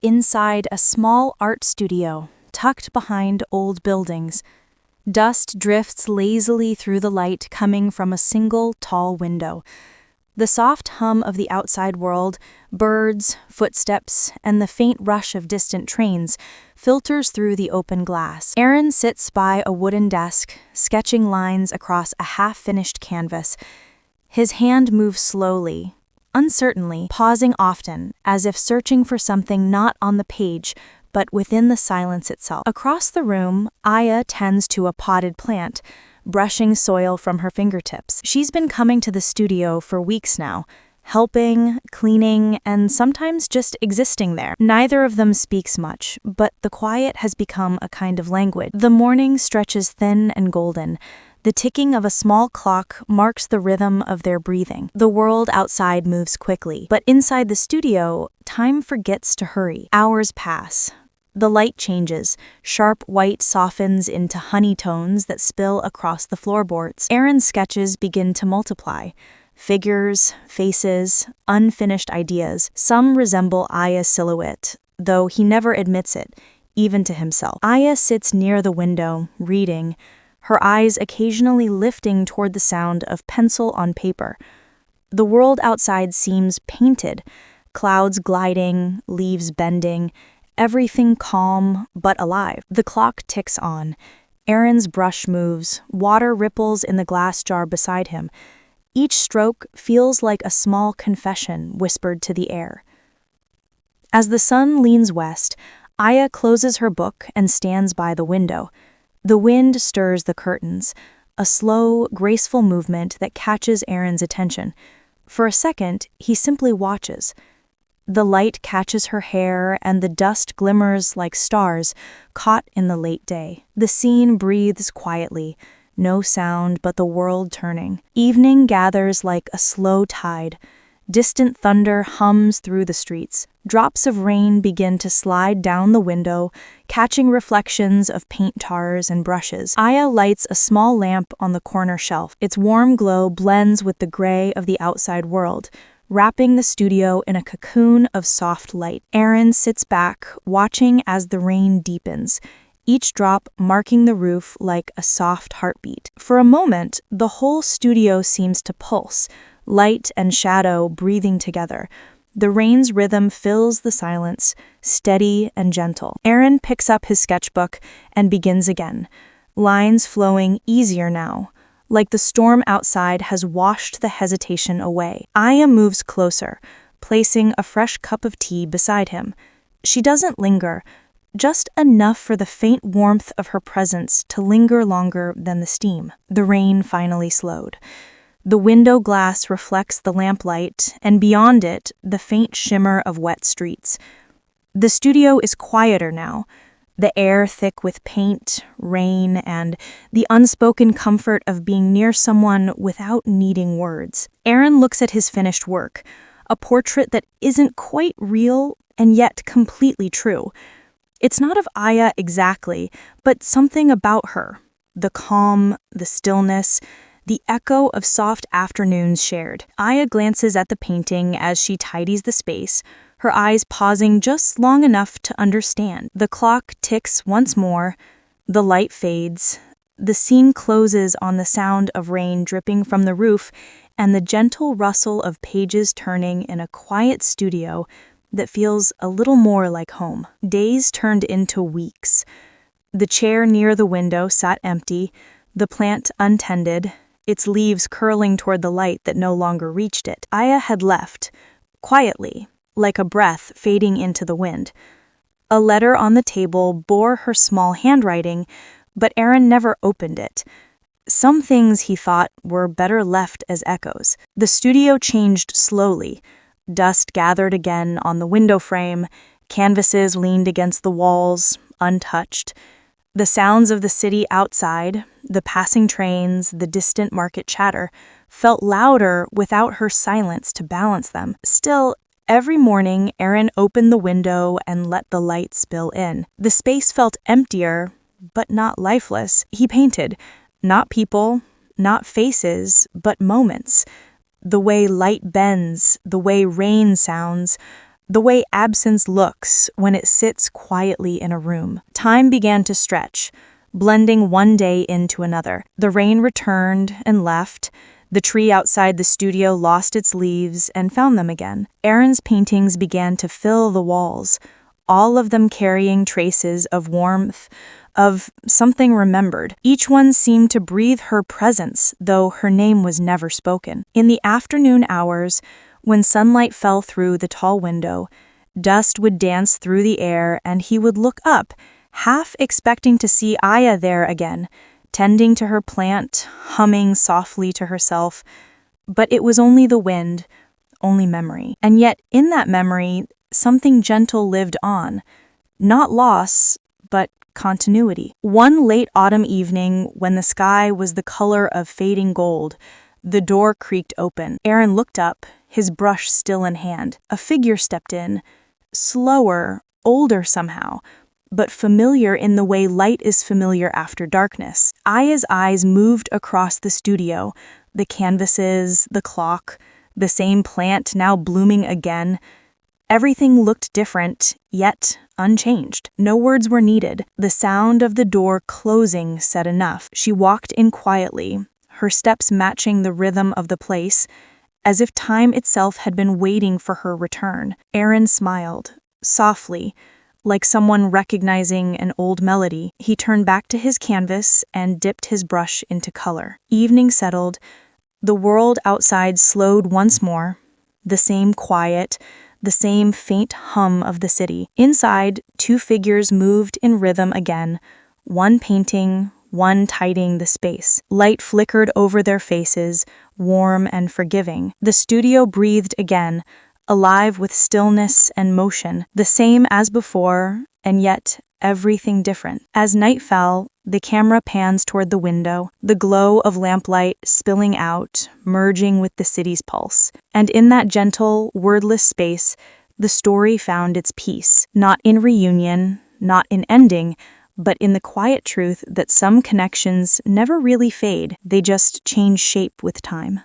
inside a small art studio, tucked behind old buildings. Dust drifts lazily through the light coming from a single tall window. The soft hum of the outside world, birds, footsteps, and the faint rush of distant trains filters through the open glass. Eren sits by a wooden desk, sketching lines across a half-finished canvas. His hand moves slowly, uncertainly, pausing often, as if searching for something not on the page, but within the silence itself. Across the room, Aya tends to a potted plant, brushing soil from her fingertips. She's been coming to the studio for weeks now, helping, cleaning, and sometimes just existing there. Neither of them speaks much, but the quiet has become a kind of language. The morning stretches thin and golden. The ticking of a small clock marks the rhythm of their breathing. The world outside moves quickly, but inside the studio, time forgets to hurry. Hours pass. The light changes. Sharp white softens into honey tones that spill across the floorboards. Eren's sketches begin to multiply. Figures, faces, unfinished ideas. Some resemble Aya's silhouette, though he never admits it, even to himself. Aya sits near the window, reading, her eyes occasionally lifting toward the sound of pencil on paper. The world outside seems painted, clouds gliding, leaves bending, everything calm but alive. The clock ticks on. Eren's brush moves, water ripples in the glass jar beside him. Each stroke feels like a small confession whispered to the air. As the sun leans west, Aya closes her book and stands by the window. The wind stirs the curtains, a slow, graceful movement that catches Eren's attention. For a second, he simply watches. The light catches her hair and the dust glimmers like stars caught in the late day. The scene breathes quietly, no sound but the world turning. Evening gathers like a slow tide. Distant thunder hums through the streets. Drops of rain begin to slide down the window, catching reflections of paint tars and brushes. Aya lights a small lamp on the corner shelf. Its warm glow blends with the gray of the outside world, wrapping the studio in a cocoon of soft light. Eren sits back, watching as the rain deepens, each drop marking the roof like a soft heartbeat. For a moment, the whole studio seems to pulse, light and shadow breathing together. The rain's rhythm fills the silence, steady and gentle. Eren picks up his sketchbook and begins again, lines flowing easier now, like the storm outside has washed the hesitation away. Aya moves closer, placing a fresh cup of tea beside him. She doesn't linger, just enough for the faint warmth of her presence to linger longer than the steam. The rain finally slowed. The window glass reflects the lamplight, and beyond it, the faint shimmer of wet streets. The studio is quieter now, the air thick with paint, rain, and the unspoken comfort of being near someone without needing words. Eren looks at his finished work, a portrait that isn't quite real and yet completely true. It's not of Aya exactly, but something about her. The calm, the stillness, the echo of soft afternoons shared. Aya glances at the painting as she tidies the space, her eyes pausing just long enough to understand. The clock ticks once more, the light fades, the scene closes on the sound of rain dripping from the roof and the gentle rustle of pages turning in a quiet studio that feels a little more like home. Days turned into weeks. The chair near the window sat empty, the plant untended, its leaves curling toward the light that no longer reached it. Aya had left, quietly, like a breath fading into the wind. A letter on the table bore her small handwriting, but Eren never opened it. Some things, he thought, were better left as echoes. The studio changed slowly. Dust gathered again on the window frame, canvases leaned against the walls, untouched. The sounds of the city outside, the passing trains, the distant market chatter, felt louder without her silence to balance them. Still, every morning, Eren opened the window and let the light spill in. The space felt emptier, but not lifeless. He painted, not people, not faces, but moments. The way light bends, the way rain sounds, the way absence looks when it sits quietly in a room. Time began to stretch, blending one day into another. The rain returned and left. The tree outside the studio lost its leaves and found them again. Eren's paintings began to fill the walls, all of them carrying traces of warmth, of something remembered. Each one seemed to breathe her presence, though her name was never spoken. In the afternoon hours, when sunlight fell through the tall window, dust would dance through the air and he would look up, half expecting to see Aya there again, tending to her plant, humming softly to herself. But it was only the wind, only memory. And yet, in that memory, something gentle lived on. Not loss, but continuity. One late autumn evening, when the sky was the color of fading gold, the door creaked open. Eren looked up, his brush still in hand. A figure stepped in, slower, older somehow, but familiar in the way light is familiar after darkness. Aya's eyes moved across the studio, the canvases, the clock, the same plant now blooming again. Everything looked different, yet unchanged. No words were needed. The sound of the door closing said enough. She walked in quietly, her steps matching the rhythm of the place, as if time itself had been waiting for her return. Eren smiled, softly, like someone recognizing an old melody. He turned back to his canvas and dipped his brush into color. Evening settled. The world outside slowed once more. The same quiet, the same faint hum of the city. Inside, two figures moved in rhythm again, one painting, one tidying the space. Light flickered over their faces, warm and forgiving. The studio breathed again, alive with stillness and motion, the same as before, and yet everything different. As night fell, the camera pans toward the window, the glow of lamplight spilling out, merging with the city's pulse. And in that gentle, wordless space, the story found its peace, not in reunion, not in ending, but in the quiet truth that some connections never really fade, they just change shape with time.